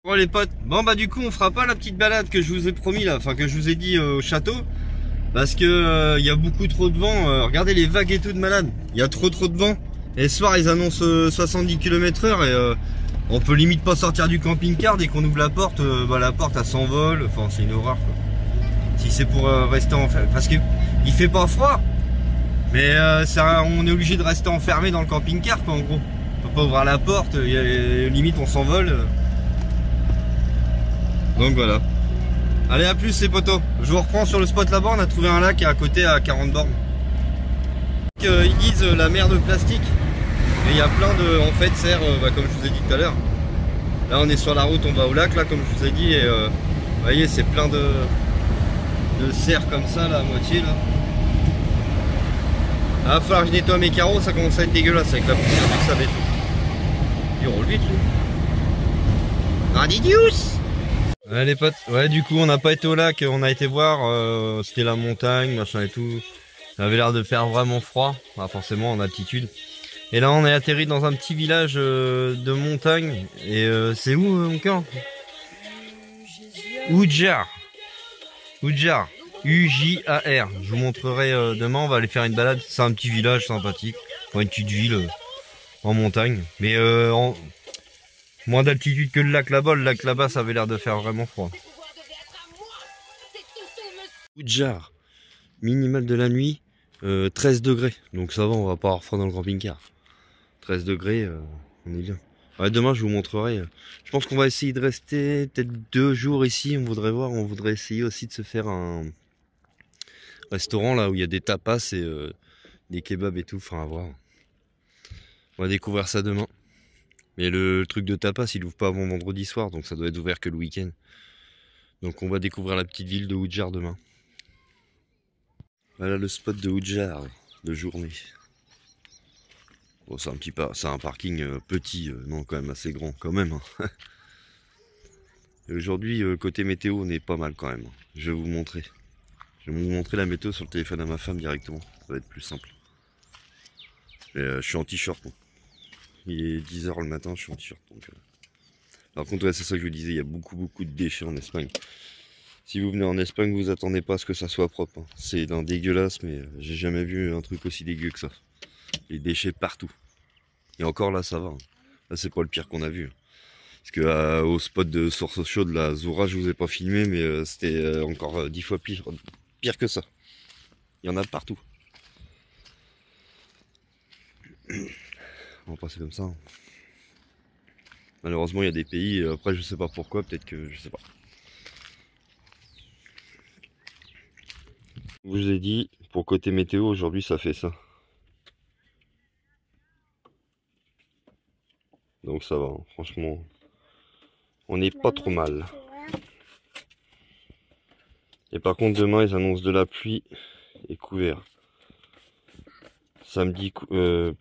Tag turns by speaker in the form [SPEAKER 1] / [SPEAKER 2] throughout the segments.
[SPEAKER 1] Bon les potes, bon bah du coup on fera pas la petite balade que je vous ai promis là, enfin que je vous ai dit au château. Parce que il y a beaucoup trop de vent, regardez les vagues et tout de malade. Il y a trop de vent. Et ce soir ils annoncent 70 km/h et on peut limite pas sortir du camping-car dès qu'on ouvre la porte, la porte elle s'envole, enfin c'est une horreur quoi. Si c'est pour rester enfermé, parce que il fait pas froid, mais on est obligé de rester enfermé dans le camping-car quoi en gros. On peut pas ouvrir la porte, limite on s'envole. Donc voilà. Allez à plus les potos. Je vous reprends sur le spot là-bas, on a trouvé un lac à côté à 40 bornes. Ils disent la mer de plastique. Et il y a plein de serres, comme je vous ai dit tout à l'heure. Là on est sur la route, on va au lac là comme je vous ai dit et vous voyez c'est plein de serres comme ça là à moitié là. Ah, va falloir que je nettoie mes carreaux, ça commence à être dégueulasse avec la poussière du sable et tout. Il roule vite lui. Randidius. Ouais les potes, ouais du coup on n'a pas été au lac, on a été voir, c'était la montagne, machin et tout. Ça avait l'air de faire vraiment froid, enfin, forcément en altitude. Et là on est atterri dans un petit village de montagne. Et c'est où mon cœur? Udjar. Udjar. U-J-A-R. Je vous montrerai demain, on va aller faire une balade. C'est un petit village sympathique, enfin, une petite ville en montagne. Mais moins d'altitude que le lac là-bas. Le lac là-bas ça avait l'air de faire vraiment froid. Udjar. Minimal de la nuit, 13 degrés. Donc ça va, on va pas avoir froid dans le camping-car. 13 degrés, on est bien. Ouais, demain je vous montrerai. Je pense qu'on va essayer de rester peut-être 2 jours ici. On voudrait essayer aussi de se faire un restaurant là où il y a des tapas et des kebabs et tout. Enfin à voir. On va découvrir ça demain. Mais le truc de tapas il ouvre pas avant vendredi soir, donc ça doit être ouvert que le week-end. Donc on va découvrir la petite ville de Udjar demain. Voilà le spot de Udjar de journée. Bon, c'est un parking petit, non quand même assez grand quand même. Hein. Aujourd'hui côté météo on est pas mal quand même. Je vais vous montrer. Je vais vous montrer la météo sur le téléphone à ma femme directement. Ça va être plus simple. Et, je suis en t-shirt. Il est 10 h le matin, je suis en t-shirt. Par contre ouais, c'est ça que je vous disais, il y a beaucoup de déchets en Espagne. Si vous venez en Espagne, vous attendez pas à ce que ça soit propre. Hein. C'est d'un dégueulasse, mais j'ai jamais vu un truc aussi dégueu que ça. Les déchets partout. Et encore là, ça va. Hein. Là, c'est pas le pire qu'on a vu. Parce que au spot de source chaude, la Zoura, je vous ai pas filmé, mais c'était encore 10 fois pire que ça. Il y en a partout. On va passer comme ça. Hein. Malheureusement, il y a des pays. Après, je sais pas pourquoi. Peut-être que je sais pas. Je vous ai dit, pour côté météo, aujourd'hui ça fait ça. Donc ça va, hein. Franchement, on n'est pas trop mal. Et par contre, demain, ils annoncent de la pluie et couvert. Samedi,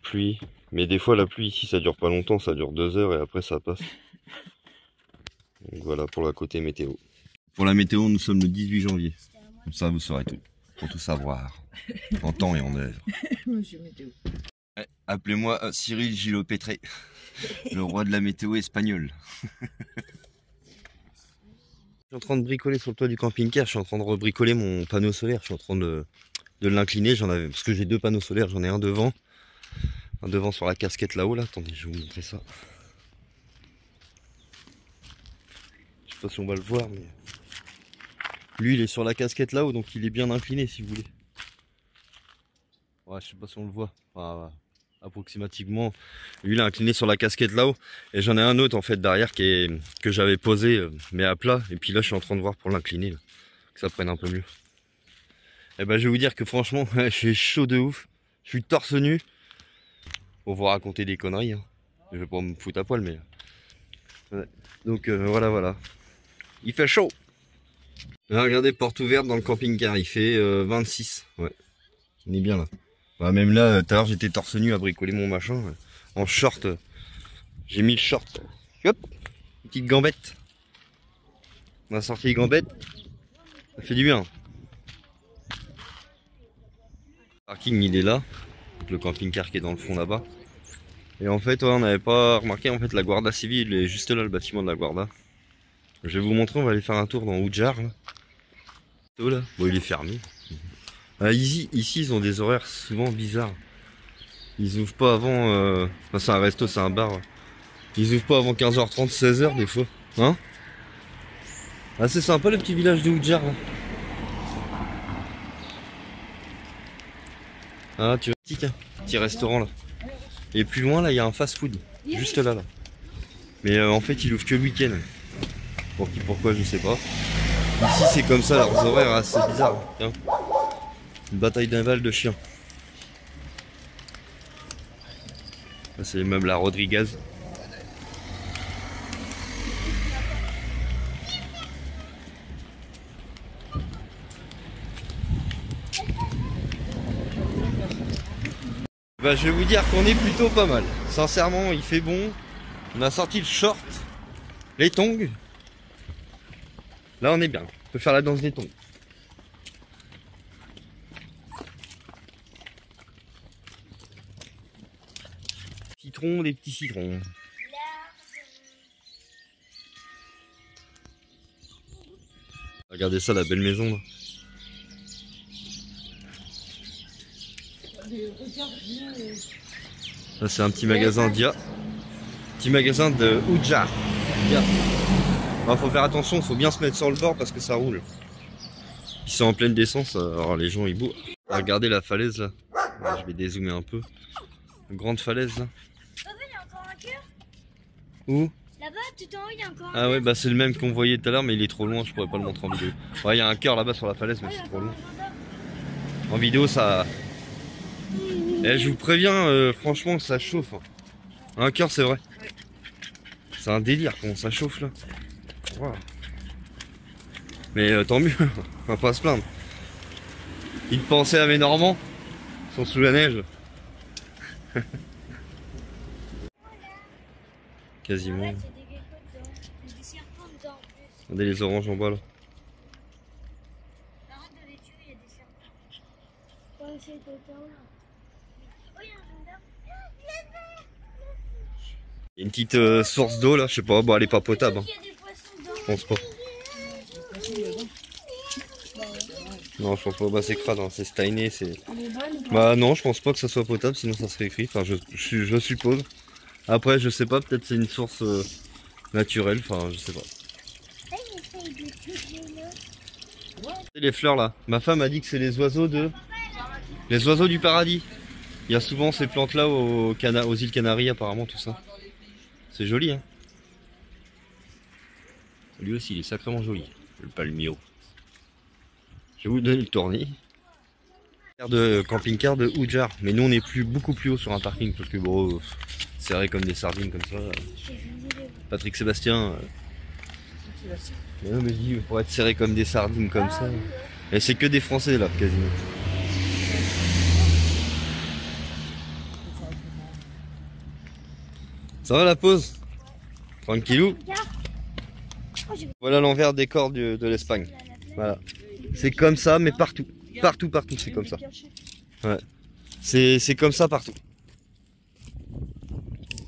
[SPEAKER 1] pluie. Mais des fois, la pluie ici, ça dure pas longtemps, ça dure 2 heures et après ça passe. Donc voilà pour la côté météo. Pour la météo, nous sommes le 18 janvier. Comme ça, vous saurez tout. Pour tout savoir. En temps et en heure.
[SPEAKER 2] Monsieur Météo.
[SPEAKER 1] Ouais, appelez-moi Cyril Gilopétré, le roi de la météo espagnole. Je suis en train de bricoler sur le toit du camping-car, je suis en train de rebricoler mon panneau solaire, je suis en train de l'incliner, parce que j'ai 2 panneaux solaires, j'en ai un devant sur la casquette là-haut là, attendez, je vais vous montrer ça. Je sais pas si on va le voir, mais lui il est sur la casquette là-haut, donc il est bien incliné si vous voulez. Ouais, je sais pas si on le voit, enfin, approximativement. Lui il est incliné sur la casquette là-haut, et j'en ai un autre en fait derrière que j'avais posé, mais à plat, et puis là je suis en train de voir pour l'incliner, que ça prenne un peu mieux. Et ben je vais vous dire que franchement, je suis chaud de ouf, je suis torse nu. Pour vous raconter des conneries, hein. Je vais pas me foutre à poil, mais ouais. Donc voilà. Il fait chaud. Là, regardez, porte ouverte dans le camping-car, il fait 26. Ouais, on est bien là. Bah, même là, tout à l'heure j'étais torse nu à bricoler mon machin, en short. J'ai mis le short. Hop, petite gambette. On a sorti les gambettes. Ça fait du bien. Le parking il est là. Le camping-car qui est dans le fond là-bas. Et en fait, ouais, on n'avait pas remarqué, en fait, la Guardia Civile est juste là, le bâtiment de la Guardia. Je vais vous montrer, on va aller faire un tour dans Oujar. Là. Bon, il est fermé. Ici, ils ont des horaires souvent bizarres. Ils ouvrent pas avant... Enfin, c'est un resto, c'est un bar. Ils ouvrent pas avant 15h30, 16h des fois. Hein? Ah, c'est sympa le petit village de Oujar. Là. Ah, tu vois, petit restaurant là. Et plus loin, là, il y a un fast-food. Juste là, là. Mais en fait, il ouvre que le week-end. Pour qui, pourquoi, je sais pas. Ici, c'est comme ça, leurs horaires, assez bizarres. Tiens. Une bataille navale de chiens. Là, c'est même la Rodriguez. Bah, je vais vous dire qu'on est plutôt pas mal. Sincèrement, il fait bon. On a sorti le short, les tongs. Là, on est bien. On peut faire la danse des tongs. Citron, des petits citrons. Regardez ça, la belle maison là. Là, c'est un petit magasin Dia. Petit magasin de Oujar. Dia. Alors, faut faire attention, faut bien se mettre sur le bord parce que ça roule. Ils sont en pleine descente, alors les gens ils bourrent. Regardez la falaise là. Je vais dézoomer un peu. Une grande falaise là.
[SPEAKER 2] Papa, il y a encore un cœur.
[SPEAKER 1] Où?
[SPEAKER 2] Là-bas, tout en haut, il y a encore un
[SPEAKER 1] Ah ouais, bah c'est le même qu'on voyait tout à l'heure, mais il est trop loin, je pourrais pas le montrer en vidéo. Ouais, il y a un cœur là-bas sur la falaise, mais c'est trop loin. En vidéo, ça... Eh, je vous préviens, franchement, ça chauffe. Un cœur, c'est vrai. C'est un délire, comment ça chauffe là. Wow. Mais tant mieux, on va pas se plaindre. Ils pensaient à mes Normands, ils sont sous la neige. Quasiment.
[SPEAKER 2] Arrête, il y a des geckos dedans. Il y a des serpents dedans en plus.
[SPEAKER 1] Regardez les oranges en bas là.
[SPEAKER 2] Arrête de les tuer, il y a des serpents. Ouais, c'est dedans là. Oh, il y a un gendarme.
[SPEAKER 1] Il y a une petite source d'eau là, je sais pas, bon elle est pas potable. Hein.
[SPEAKER 2] Il y a des poissons dedans.
[SPEAKER 1] Je pense pas. Non, je pense pas, bah c'est crade, hein. C'est stainé, c'est... Bah non, je pense pas que ça soit potable, sinon ça serait écrit, enfin je suppose. Après, je sais pas, peut-être c'est une source naturelle, enfin je sais pas. Les fleurs là, ma femme a dit que c'est les oiseaux du paradis. Il y a souvent ces plantes là aux îles Canaries apparemment, tout ça. C'est joli hein. Lui aussi il est sacrément joli, le palmio. Je vais vous donner le tournis. De camping-car de Oujar, mais nous on est beaucoup plus haut sur un parking parce que bon, serré comme des sardines comme ça. Patrick Sébastien. Mais non, mais je dis pour être serré comme des sardines comme ça. Et c'est que des Français là quasiment. Ça va la pause? Tranquillou. Voilà l'envers décor de l'Espagne. Voilà. C'est comme ça mais partout. Partout c'est comme ça. Ouais. C'est comme ça partout.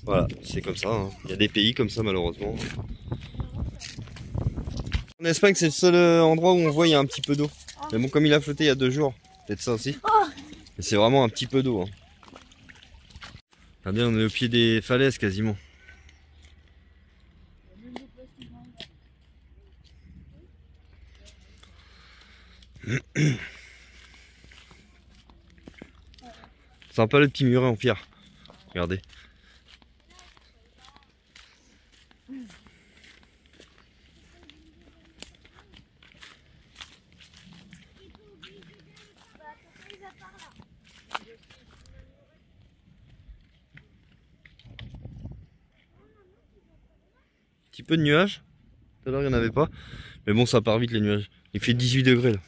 [SPEAKER 1] Voilà, c'est comme ça. Hein. Il y a des pays comme ça malheureusement. En Espagne c'est le seul endroit où on voit il y a un petit peu d'eau. Mais bon comme il a flotté il y a 2 jours, peut-être ça aussi. Mais c'est vraiment un petit peu d'eau. Hein. Regardez, on est au pied des falaises quasiment. Sympa le petit muret en pierre. Regardez. Petit peu de nuages. Tout à l'heure il n'y en avait pas. Mais bon ça part vite les nuages. Il fait 18 degrés là.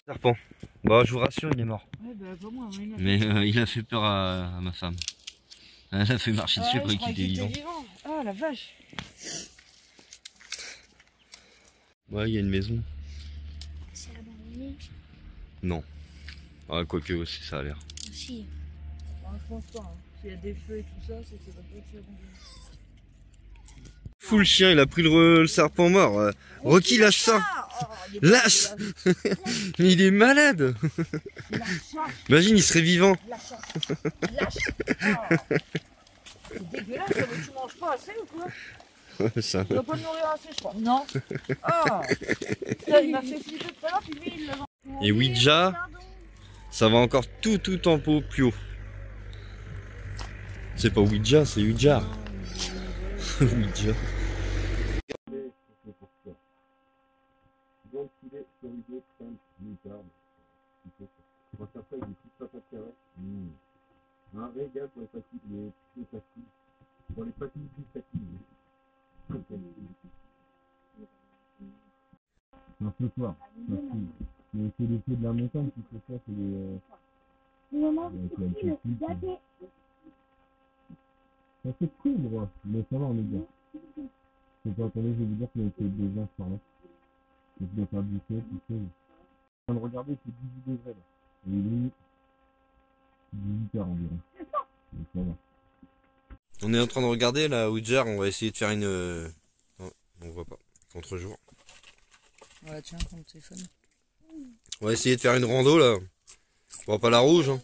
[SPEAKER 1] Serpent. Bah je vous rassure il est mort.
[SPEAKER 3] Ouais, bah, pas moi, hein,
[SPEAKER 1] Mais il a fait peur à ma femme. Elle a fait marcher dessus après qu'il était vivant.
[SPEAKER 3] Oh la vache.
[SPEAKER 1] Ouais, il y a une maison.
[SPEAKER 2] C'est abandonné.
[SPEAKER 1] Non. Ah, quoique aussi, ça a l'air.
[SPEAKER 2] Aussi.
[SPEAKER 3] Non, je pense pas. Hein. S'il y a des feux et tout ça, c'est que ça doit pas être abandonné.
[SPEAKER 1] Fou le chien, il a pris le serpent mort. Rocky, lâche ça. Lâche. Mais il est malade. Imagine, il serait vivant.
[SPEAKER 3] Lâche. Oh. C'est dégueulasse, mais tu manges pas assez ou quoi?
[SPEAKER 1] Ça.
[SPEAKER 3] Tu dois pas le nourrir assez, je crois. Non. Ah. Il m'a fait flipper tout à l'heure, puis lui, il l'a.
[SPEAKER 1] Et Ouija, ça va encore tout en pot plus haut. C'est pas Ouija, c'est Ouija. Ouija. Donc il est sur une idée très moutarde. On va faire ça avec des petites patates carrées. Un régal pour les fatigues, les fatigues. Pour les fatigues fatigues. Non, ce soir. Mais c'est les pieds de la montagne qui fait ça, c'est les.
[SPEAKER 2] Maman,
[SPEAKER 1] Ça fait cool, moi. Mais ça va, on est bien. C'est pas attendez, je vais vous dire qu'il y a été déjà par là. Je dois faire du fait, tout ça. Je viens de regarder, c'est 18 degrés là. Et il est 18 heures environ. Donc ça va. On est en train de regarder la Ouija, on va essayer de faire une. Non, on voit pas. Contre-jour.
[SPEAKER 3] Voilà, tiens, prends le téléphone.
[SPEAKER 1] On va essayer de faire une rando là. On voit pas la rouge. Hein.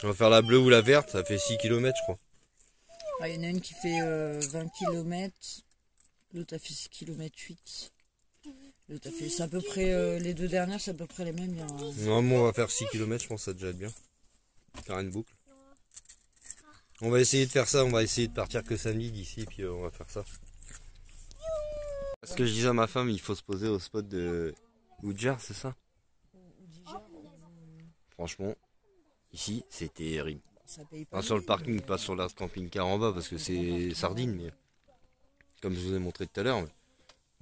[SPEAKER 1] On va faire la bleue ou la verte, ça fait 6 km je crois.
[SPEAKER 3] Ah, il y en a une qui fait 20 km, l'autre a fait 6 km 8. L'autre a fait, c'est à peu près, les deux dernières c'est à peu près les mêmes.
[SPEAKER 1] Non, moi on va faire 6 km, je pense que ça déjà être bien. Faire une boucle. On va essayer de faire ça, on va essayer de partir que samedi d'ici, puis on va faire ça. Ce que je disais à ma femme, il faut se poser au spot de Ouija, c'est ça? Franchement, ici c'est terrible.
[SPEAKER 3] Ça paye pas.
[SPEAKER 1] Enfin, sur le parking, pas sur la camping-car en bas parce que c'est sardine, mais comme je vous ai montré tout à l'heure. Mais...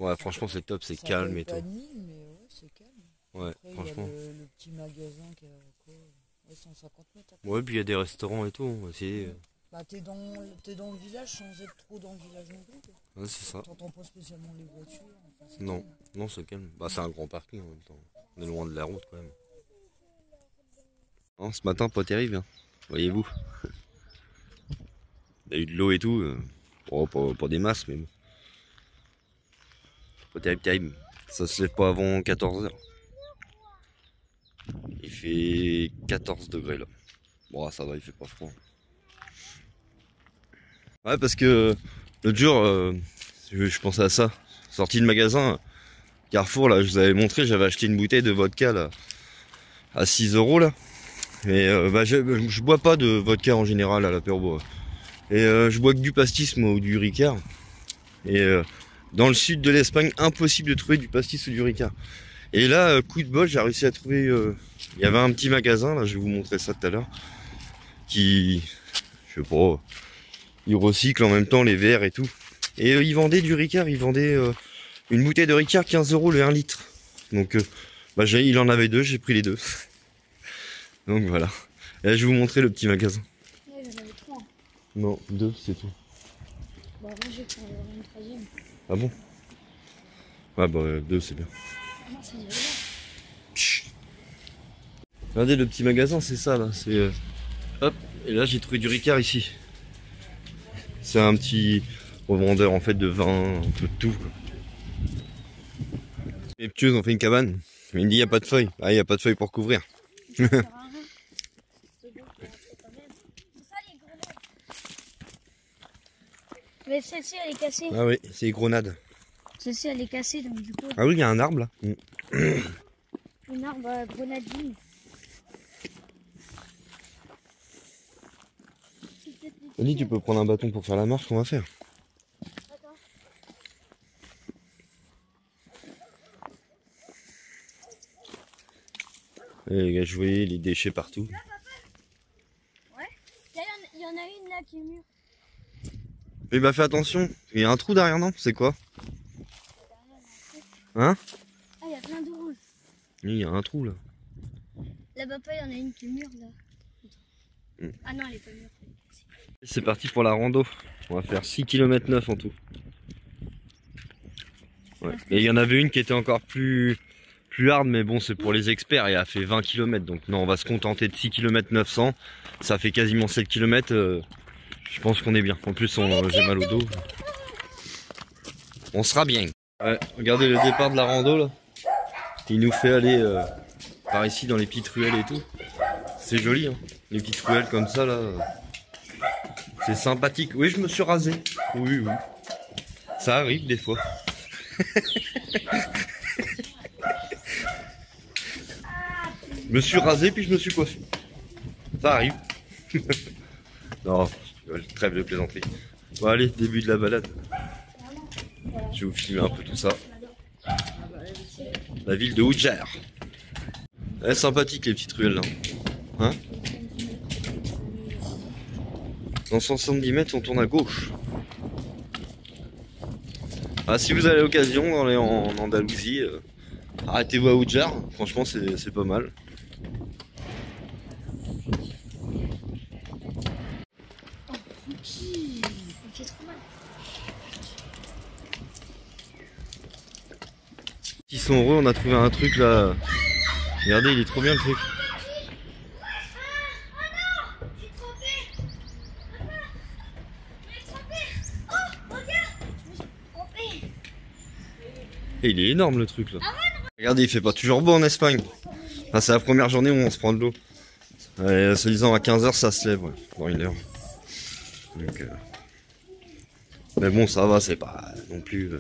[SPEAKER 1] ouais, franchement c'est top, c'est calme et tout.
[SPEAKER 3] Pas de mine, mais ouais, c'est calme.
[SPEAKER 1] Ouais,
[SPEAKER 3] après,
[SPEAKER 1] franchement.
[SPEAKER 3] il y a le petit magasin qui a quoi, 150 mètres. Après.
[SPEAKER 1] Ouais, puis il y a des restaurants et tout, on va essayer.
[SPEAKER 3] Bah, t'es dans le village sans être trop dans le village non plus. Quoi.
[SPEAKER 1] Ouais, c'est ça.
[SPEAKER 3] T'entends pas spécialement les voitures. Enfin,
[SPEAKER 1] Non,
[SPEAKER 3] calme.
[SPEAKER 1] non, c'est calme. Bah, c'est un grand parking en même temps. On est loin de la route quand même. Non, ce matin, pas terrible, hein. Voyez-vous. Il y a eu de l'eau et tout. Pas des masses, mais bon. Pas terrible, terrible. Ça se lève pas avant 14 h. Il fait 14 degrés là. Bon, ça va, il fait pas froid. Ouais, parce que l'autre jour, je pensais à ça. Sorti de magasin, Carrefour, là, je vous avais montré, j'avais acheté une bouteille de vodka là, à 6 € là. Et bah, je bois pas de vodka en général à l'apéro. Et je bois que du pastis moi ou du Ricard. Et dans le sud de l'Espagne, impossible de trouver du pastis ou du Ricard. Et là, coup de bol, j'ai réussi à trouver. Il y avait un petit magasin, là, je vais vous montrer ça tout à l'heure, qui, je sais pas, il recycle en même temps les verres et tout. Et ils vendaient du Ricard, ils vendaient une bouteille de Ricard 15 € le 1 litre. Donc, bah, il en avait deux, j'ai pris les deux. Donc voilà. Et là, je vais vous montrer le petit magasin.
[SPEAKER 2] Ouais, j'en avais 3.
[SPEAKER 1] Non, deux, c'est tout.
[SPEAKER 2] Bah, moi, j'ai pris une troisième.
[SPEAKER 1] Ah bon? Ouais, bah, deux, c'est bien.
[SPEAKER 2] Non, c'est une vraie.
[SPEAKER 1] Chut. Regardez le petit magasin, c'est ça là. C'est hop. Et là, j'ai trouvé du Ricard ici. C'est un petit revendeur en fait de vin, un peu de tout. Quoi. Les ptueuses ont fait une cabane. Mais il me dit il n'y a pas de feuilles. Ah, il n'y a pas de feuilles pour couvrir.
[SPEAKER 2] Ça sert à rien. C'est bon, c'est pas même. C'est ça les grenades. Mais celle-ci elle est cassée.
[SPEAKER 1] Ah oui, c'est les grenades.
[SPEAKER 2] Celle-ci elle est cassée donc du coup.
[SPEAKER 1] Ah oui, il y a un arbre là.
[SPEAKER 2] Une arbre à grenadine.
[SPEAKER 1] Oli, tu peux prendre un bâton pour faire la marche qu'on va faire.
[SPEAKER 2] Attends.
[SPEAKER 1] Et les gars, je voyais les déchets partout.
[SPEAKER 2] Ouais. Là, il y en a une là qui est mûre.
[SPEAKER 1] Mais bah fais attention, il y a un trou derrière, non? C'est quoi? Hein?
[SPEAKER 2] Ah, il y a plein de rouges.
[SPEAKER 1] Oui, il y a un trou là.
[SPEAKER 2] Là-bas, il y en a une qui est mûre là. Ah non, elle est pas mûre.
[SPEAKER 1] C'est parti pour la rando. On va faire 6 km 9 en tout. Ouais. Et il y en avait une qui était encore plus hard, mais bon, c'est pour les experts et elle a fait 20 km. Donc non, on va se contenter de 6 km 900. Ça fait quasiment 7 km. Je pense qu'on est bien. En plus, j'ai mal au dos. On sera bien. Ouais, regardez le départ de la rando là. Il nous fait aller par ici dans les petites ruelles et tout. C'est joli, hein. Les petites ruelles comme ça là. C'est sympathique. Oui, je me suis rasé. Oui, oui. Ça arrive des fois. Je me suis rasé puis je me suis coiffé. Ça arrive. Non, je trêve de plaisanterie. Bon allez, début de la balade. Je vais vous filmer un peu tout ça. La ville de Houdjer. Elle est sympathique les petites ruelles là. Hein? Dans 170 mètres on tourne à gauche. Ah, si vous avez l'occasion d'aller en Andalousie, arrêtez-vous à Houdjer. Franchement c'est pas mal. Ils sont heureux, on a trouvé un truc là. Regardez, il est trop bien le truc. Et il est énorme le truc là. Regardez, il fait pas toujours beau en Espagne. Enfin, c'est la première journée où on se prend de l'eau. Se disant à 15 h ça se lève, ouais, dans 1 heure. Donc, mais bon, ça va, c'est pas non plus.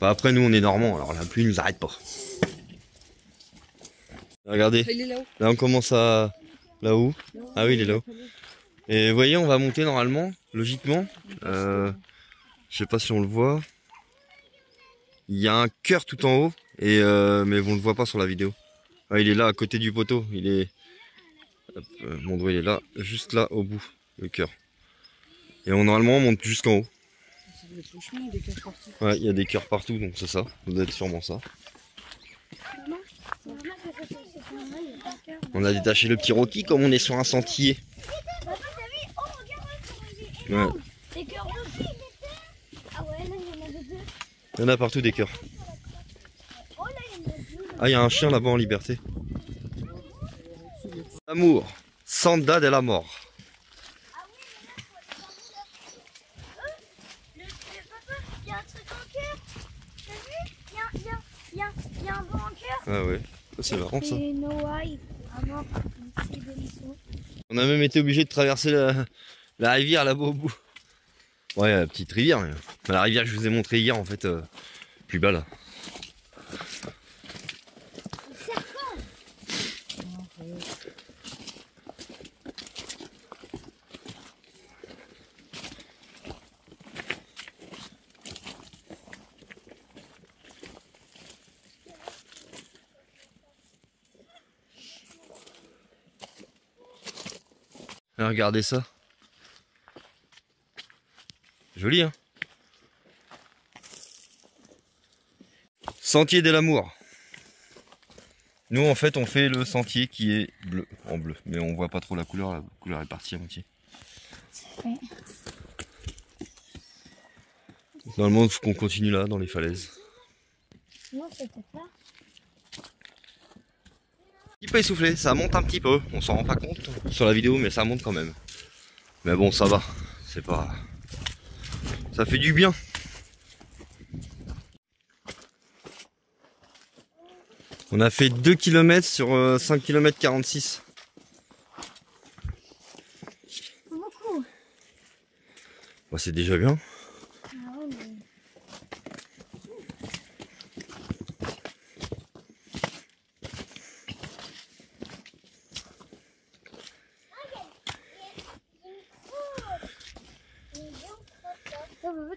[SPEAKER 1] Bah, après, nous on est normands, alors la pluie nous arrête pas. Regardez,
[SPEAKER 3] Il est là-haut.
[SPEAKER 1] là on commence à. Là-haut. Ah oui, il est là-haut. Et vous voyez, on va monter normalement, logiquement. Je sais pas si on le voit. Il y a un cœur tout en haut, et mais on le voit pas sur la vidéo. Ah, il est là à côté du poteau. Il est. Hop, mon doigt il est là, juste là au bout, le cœur. Et normalement on monte jusqu'en haut. Ouais, il y a des cœurs partout, donc c'est ça. Ça doit être sûrement ça. On a détaché le petit Rocky comme on est sur un sentier. Ouais. Il y en a partout des cœurs. Ah, il y a un chien là-bas en liberté. L'amour, Senda de la mort.
[SPEAKER 2] Il y a un truc en cœur. T'as vu? Il y a un banc en cœur.
[SPEAKER 1] Ah ouais, c'est marrant ça.
[SPEAKER 2] Et Noah, à mort.
[SPEAKER 1] On a même été obligé de traverser la rivière là-bas au bout. Ouais, la petite rivière. Mais la rivière que je vous ai montré hier en fait, plus bas là. Regardez ça. Joli, hein? Sentier de l'amour. Nous, en fait, on fait le sentier qui est bleu, en bleu. Mais on voit pas trop la couleur est partie à moitié. Normalement, il faut qu'on continue là, dans les falaises.
[SPEAKER 2] Non, c'est peut-être là.
[SPEAKER 1] Un petit peu essoufflé, ça monte un petit peu. On s'en rend pas compte sur la vidéo, mais ça monte quand même. Mais bon, ça va. C'est pas... Ça fait du bien. On a fait 2 km sur 5 km 46.
[SPEAKER 2] Beaucoup.
[SPEAKER 1] Bah, c'est déjà bien.
[SPEAKER 2] Ah ouais, mais...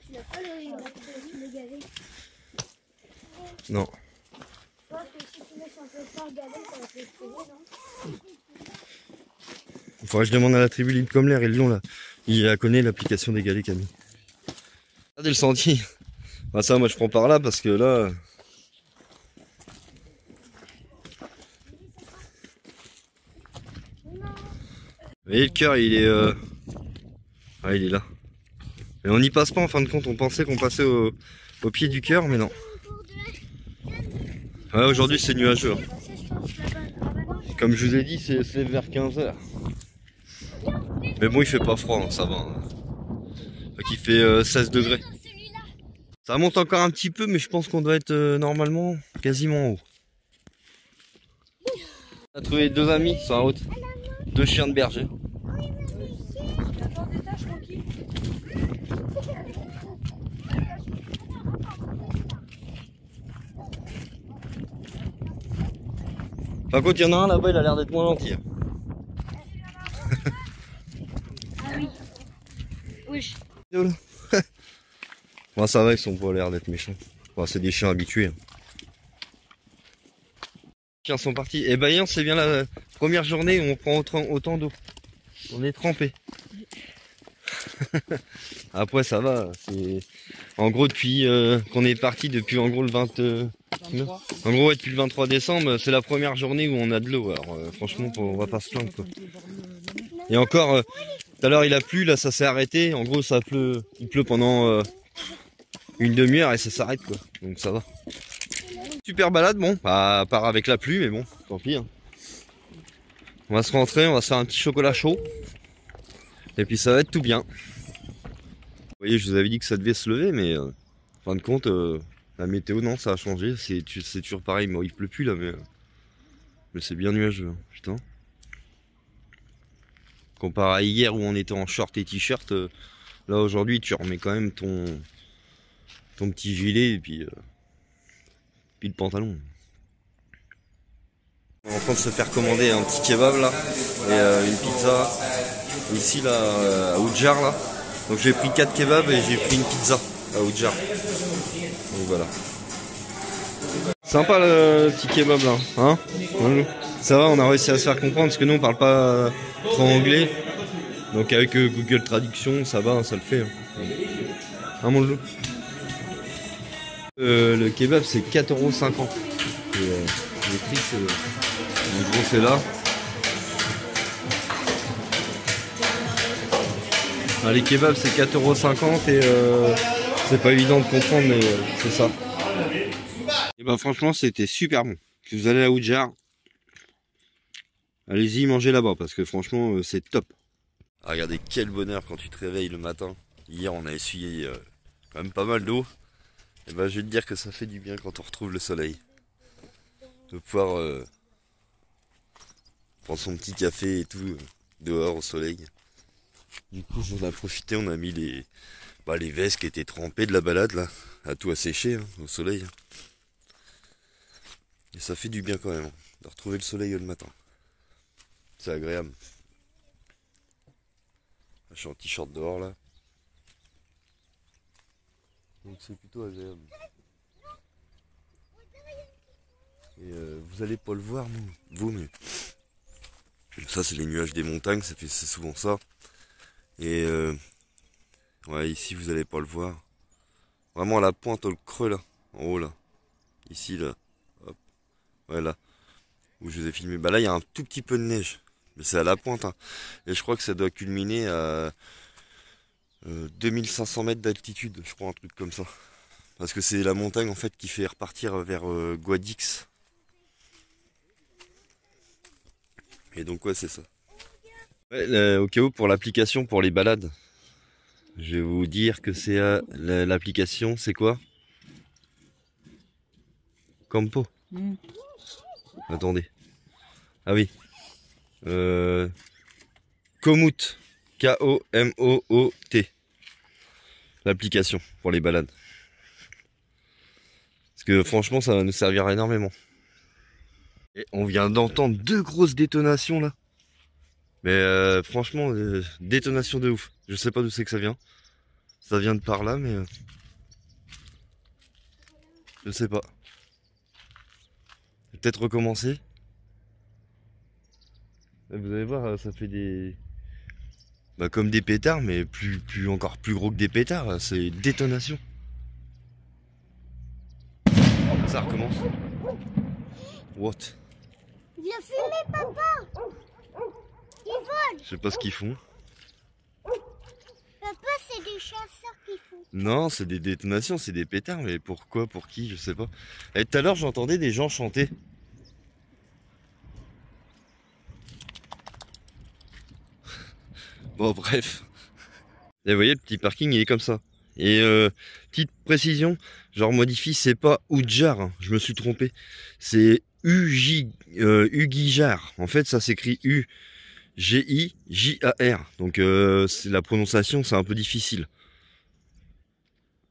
[SPEAKER 2] Tu l'as pas le galet.
[SPEAKER 1] Non.
[SPEAKER 2] Je pense que si tu mets un peu de galet, ça va te l'exploser, non?
[SPEAKER 1] Il faudrait que je demande à la tribu Libre comme l'air et Lyon là. Il la connaît l'application des galets Camille. Regardez le sentier. Bah ça moi je prends par là parce que là. Vous voyez le cœur il est ah, il est là. Mais on n'y passe pas en fin de compte, on pensait qu'on passait au pied du cœur mais non. Ouais, aujourd'hui c'est nuageux.
[SPEAKER 2] C'est passé, je pense, là-bas. Ah bah non.
[SPEAKER 1] Comme je vous ai dit, c'est vers 15 h. Mais bon, il fait pas froid, hein, ça va. Hein. Donc il fait 16 degrés.
[SPEAKER 2] Celui-là.
[SPEAKER 1] Ça monte encore un petit peu, mais je pense qu'on doit être normalement quasiment en haut. On a trouvé 2 amis sur la route. 2 chiens de berger. Par contre, il y en a un là-bas, il a l'air d'être moins gentil.
[SPEAKER 2] Ah oui. Oui.
[SPEAKER 1] Bon, ça va, ils sont pas l'air d'être méchants. Bon, c'est des chiens habitués. Hein. Les chiens sont partis. Et bah, c'est bien la première journée où on prend autant d'eau. On est trempé. Après, ça va. C'est en gros depuis qu'on est parti depuis en gros le 23. En gros, ouais, depuis le 23 décembre, c'est la première journée où on a de l'eau. Alors, franchement, on va pas se plaindre, quoi. Et encore, tout à l'heure, il a plu, là, ça s'est arrêté. En gros, il pleut pendant une demi-heure et ça s'arrête, quoi. Donc, ça va. Super balade, bon, à part avec la pluie, mais bon, tant pis. Hein. On va se rentrer, on va se faire un petit chocolat chaud. Et puis, ça va être tout bien. Vous voyez, je vous avais dit que ça devait se lever, mais en fin de compte, la météo, non, ça a changé. C'est toujours pareil. Bon, il pleut plus là, mais c'est bien nuageux. Hein. Putain. Comparé à hier où on était en short et t-shirt, là aujourd'hui, tu remets quand même ton petit gilet et puis le pantalon. On est en train de se faire commander un petit kebab là et une pizza ici là à Oudjar là. Donc j'ai pris 4 kebabs et j'ai pris une pizza à Oudjar. Donc voilà. Sympa le petit kebab là, hein? Ça va, on a réussi à se faire comprendre parce que nous on parle pas trop anglais. Donc avec Google Traduction, ça va, ça le fait. Hein, mon loup. Le kebab c'est 4,50 €. Le prix en gros c'est là. Ah, les kebabs c'est 4,50 € et c'est pas évident de comprendre mais c'est ça. Et bah franchement c'était super bon. Si vous allez à Oudjar, allez-y manger là-bas parce que franchement c'est top. Ah, regardez quel bonheur quand tu te réveilles le matin. Hier on a essuyé quand même pas mal d'eau. Et bah je vais te dire que ça fait du bien quand on retrouve le soleil. De pouvoir prendre son petit café et tout dehors au soleil. Du coup on a profité, on a mis les vestes qui étaient trempées de la balade là, à tout assécher hein, au soleil. Et ça fait du bien quand même, de retrouver le soleil le matin. C'est agréable. Je suis en t-shirt dehors là. Donc c'est plutôt agréable. Et vous allez pas le voir vous mais ça c'est les nuages des montagnes, c'est souvent ça. Et ouais ici vous allez pas le voir. Vraiment à la pointe, au creux là, en haut là. Ici là. Hop. Ouais là. Où je vous ai filmé. Bah là il y a un tout petit peu de neige. Mais c'est à la pointe. Hein. Et je crois que ça doit culminer à 2500 mètres d'altitude, je crois, un truc comme ça. Parce que c'est la montagne en fait qui fait repartir vers Guadix. Et donc ouais c'est ça. Ouais, au cas où pour l'application pour les balades, je vais vous dire que c'est l'application, c'est quoi? Campo. Attendez. Ah oui. Komoot. K-O-M-O-O-T. L'application pour les balades. Parce que franchement ça va nous servir énormément. Et on vient d'entendre 2 grosses détonations là. Mais franchement, détonation de ouf. Je sais pas d'où c'est que ça vient. Ça vient de par là mais... je sais pas. Peut-être recommencer. Vous allez voir, ça fait des... comme des pétards, mais encore plus gros que des pétards. C'est détonation. Ça recommence. What?
[SPEAKER 2] Il a fumé, papa. Ils volent.
[SPEAKER 1] Je sais pas ce qu'ils font.
[SPEAKER 2] Papa, c'est des les chasseurs qui font.
[SPEAKER 1] Non, c'est des détonations, c'est des pétards, mais pourquoi, pour qui, je sais pas. Et tout à l'heure, j'entendais des gens chanter. Bon, bref. Et vous voyez, le petit parking, il est comme ça. Et petite précision, genre modifie, c'est pas Oudjar, hein, je me suis trompé. C'est Ugijar. En fait, ça s'écrit U-G-I-J-A-R. Donc la prononciation, c'est un peu difficile.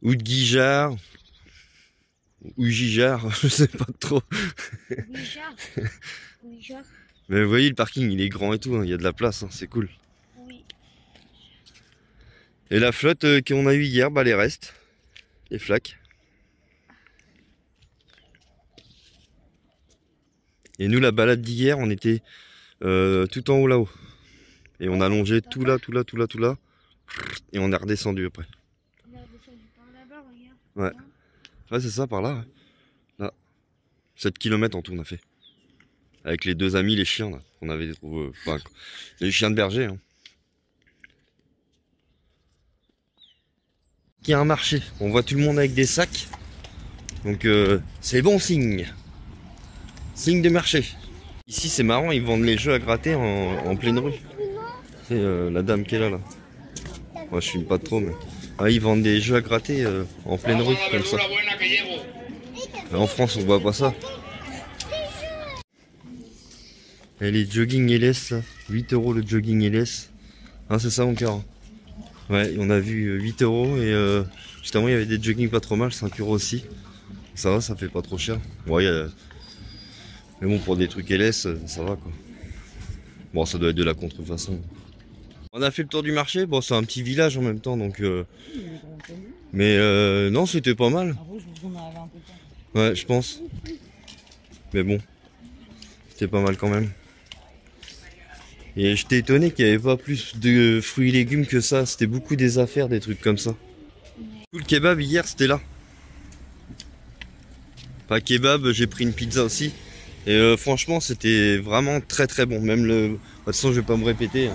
[SPEAKER 1] Oudgijar, Ugijar, je sais pas trop.
[SPEAKER 2] Ouija. Ouija.
[SPEAKER 1] Mais vous voyez, le parking, il est grand et tout, hein, il y a de la place, hein, c'est cool.
[SPEAKER 2] Oui.
[SPEAKER 1] Et la flotte qu'on a eue hier, bah les restes, les flaques. Et nous, la balade d'hier, on était tout en haut là-haut. Et on a longé tout là, tout là, tout là, tout là. Et on est redescendu après.
[SPEAKER 2] On est descendu par là-bas, regarde.
[SPEAKER 1] Ouais. Ouais, c'est ça, par là. Ouais. Là. 7 km en tout, on a fait. Avec les deux amis, les chiens, là. On avait trouvé. Enfin, les chiens de berger. Hein. Il y a un marché. On voit tout le monde avec des sacs. Donc, c'est bon signe. Signe de marché. Ici, c'est marrant, ils vendent les jeux à gratter en pleine rue. C'est la dame qui est là. Moi, je filme pas trop, mais. Ah, ils vendent des jeux à gratter en pleine rue, comme ça. En France, on voit pas ça. Et les jogging LS, là, 8 € le jogging LS. Ah, c'est ça encore. Ouais, on a vu 8 € et justement, il y avait des jogging pas trop mal, 5 € aussi. Ça va, ça fait pas trop cher. Ouais, mais bon, pour des trucs LS, ça va quoi. Bon, ça doit être de la contrefaçon. On a fait le tour du marché. Bon, c'est un petit village en même temps, donc. Mais non, c'était pas mal. Ouais, je pense. Mais bon, c'était pas mal quand même. Et j'étais étonné qu'il n'y avait pas plus de fruits et légumes que ça. C'était beaucoup des affaires, des trucs comme ça. Le kebab hier, c'était là. Pas kebab, j'ai pris une pizza aussi. Et franchement, c'était vraiment très très bon. Même le. De toute façon, je vais pas me répéter.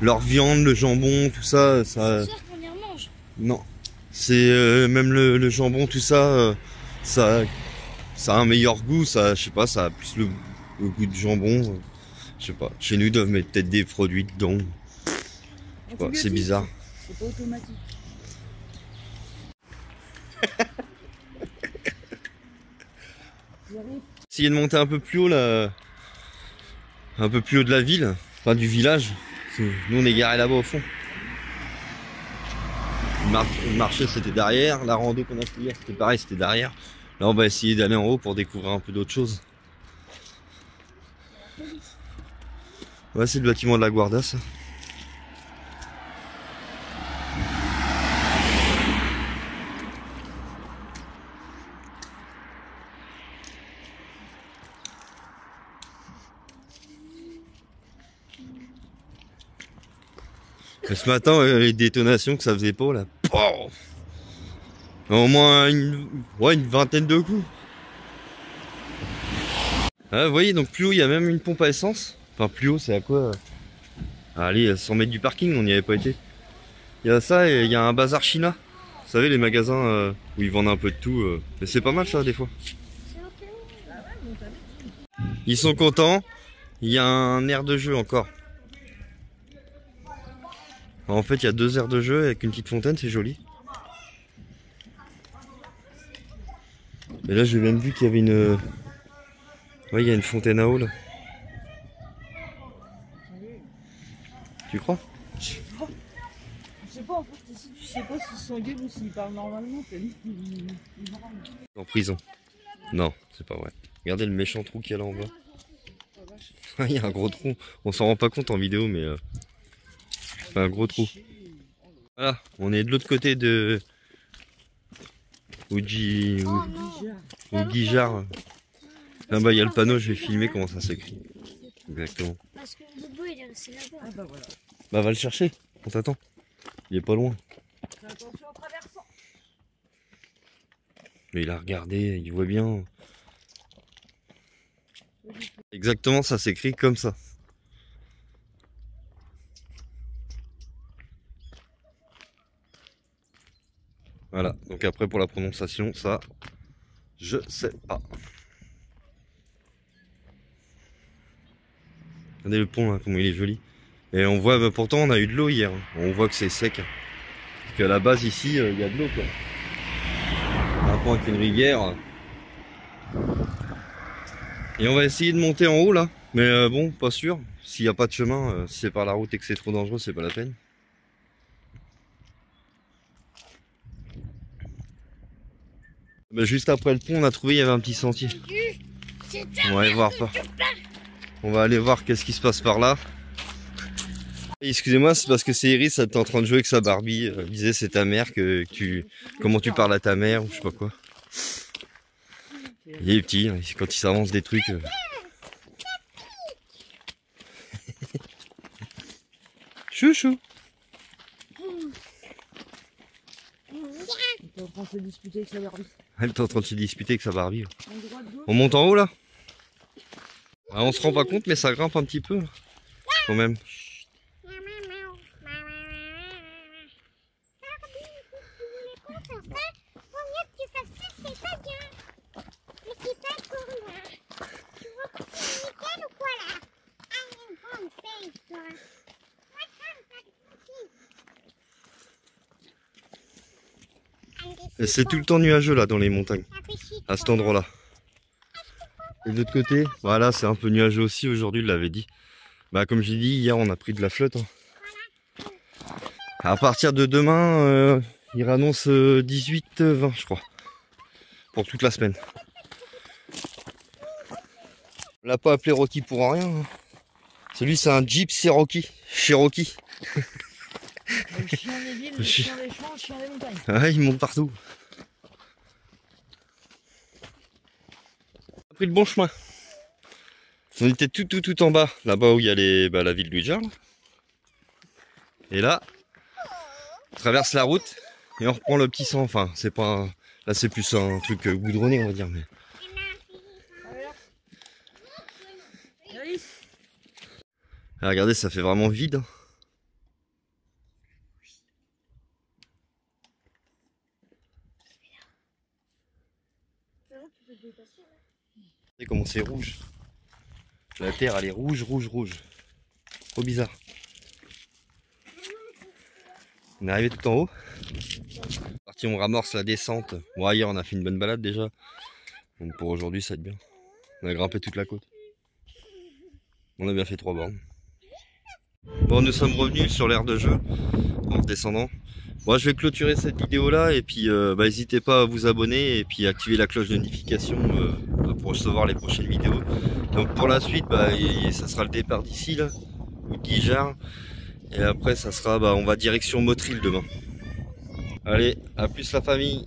[SPEAKER 1] Leur viande, le jambon, tout ça, ça.
[SPEAKER 2] C'est sûr qu'on y remange.
[SPEAKER 1] Non. C'est même le jambon, tout ça, ça a un meilleur goût. Ça, je sais pas, ça a plus le goût de jambon. Je sais pas. Chez nous, ils doivent mettre peut-être des produits dedans. Je sais pas, c'est bizarre.
[SPEAKER 3] C'est pas automatique.
[SPEAKER 1] Essayer de monter un peu plus haut là, un peu plus haut de la ville, enfin du village. Nous on est garé là-bas au fond. Le marché c'était derrière, la rando qu'on a fait hier c'était pareil, c'était derrière. Là on va essayer d'aller en haut pour découvrir un peu d'autres choses. Ouais, c'est le bâtiment de la Guarda ça. Et ce matin, les détonations que ça faisait pas là. Oh, au moins une vingtaine de coups. Ah, vous voyez, donc plus haut, il y a même une pompe à essence. Enfin, plus haut, c'est à quoi? Allez, 100 mètres du parking, on n'y avait pas été. Il y a ça et il y a un bazar chinois. Vous savez, les magasins où ils vendent un peu de tout. Mais c'est pas mal ça, des fois. Ils sont contents. Il y a un aire de jeu encore. En fait, il y a 2 aires de jeu avec une petite fontaine, c'est joli. Et là, j'ai même vu qu'il y avait une... Ouais, il y a une fontaine à eau, là. Tu crois?
[SPEAKER 3] Je sais pas, en fait, ici, tu sais pas s'ils sont gueules ou s'ils parlent normalement. T'as dit qu'ils râlent.
[SPEAKER 1] En prison. Non, c'est pas vrai. Regardez le méchant trou qu'il y a là en bas. Il y a un gros trou. On s'en rend pas compte en vidéo, mais... un gros trou. Voilà, on est de l'autre côté de... Ougijar. Là-bas, il y a le panneau, je vais filmer comment ça s'écrit. Exactement.
[SPEAKER 2] Parce que Bobo il est resté là-bas.
[SPEAKER 3] Ah bah voilà.
[SPEAKER 1] Bah, va le chercher, on t'attend. Il est pas loin.
[SPEAKER 3] Fais attention en traversant.
[SPEAKER 1] Mais il a regardé, il voit bien. Exactement, ça s'écrit comme ça. Voilà, donc après pour la prononciation, ça, je sais pas. Regardez le pont là, comment il est joli. Et on voit, bah, pourtant on a eu de l'eau hier. On voit que c'est sec. Parce qu'à la base ici, il y a de l'eau quoi. Un pont avec une rivière. Et on va essayer de monter en haut là. Mais bon, pas sûr. S'il n'y a pas de chemin, si c'est par la route et que c'est trop dangereux, c'est pas la peine. Bah, juste après le pont, on a trouvé, il y avait un petit sentier. On va aller voir pas. On va aller voir qu'est-ce qui se passe par là. Excusez-moi, c'est parce que c'est Iris, elle est en train de jouer avec sa Barbie. Elle disait c'est ta mère comment tu parles à ta mère ou je sais pas quoi. Il est petit, hein, quand il s'avance des trucs. Chouchou.
[SPEAKER 3] Elle est en train de se disputer avec sa Barbie.
[SPEAKER 1] Elle est en train de se disputer avec sa Barbie. On monte en haut là. Ah, on se rend pas compte mais ça grimpe un petit peu quand même. Et c'est tout le temps nuageux là dans les montagnes, à cet endroit là. Et de l'autre côté, voilà, c'est un peu nuageux aussi aujourd'hui, je l'avais dit. Bah comme j'ai dit, hier on a pris de la flotte. Hein. À partir de demain, il annonce 18-20 je crois. Pour toute la semaine. On l'a pas appelé Rocky pour rien. Hein. Celui c'est un Jeep Cherokee.
[SPEAKER 3] Le chien des villes, le chien des champs, le chien des montagnes.
[SPEAKER 1] Ouais, il monte partout. On a pris le bon chemin. On était tout en bas, là-bas où il y a la ville de Lujar. Et là, on traverse la route et on reprend le petit sang. Enfin, c'est pas là, c'est plus un truc goudronné, on va dire. Mais ah, regardez, ça fait vraiment vide. Regardez comment c'est rouge. La terre, elle est rouge. Trop bizarre. On est arrivé tout en haut. Parti, on ramorce la descente. Bon, hier, on a fait une bonne balade déjà. Donc pour aujourd'hui, ça va être bien. On a grimpé toute la côte. On a bien fait 3 bornes. Bon, nous sommes revenus sur l'aire de jeu en descendant. Bon, je vais clôturer cette vidéo là et puis n'hésitez pas à vous abonner et puis activer la cloche de notification pour recevoir les prochaines vidéos. Donc pour la suite, ça sera le départ d'ici là, ou d'Ijar. Et après ça sera, on va direction Motril demain. Allez, à plus la famille.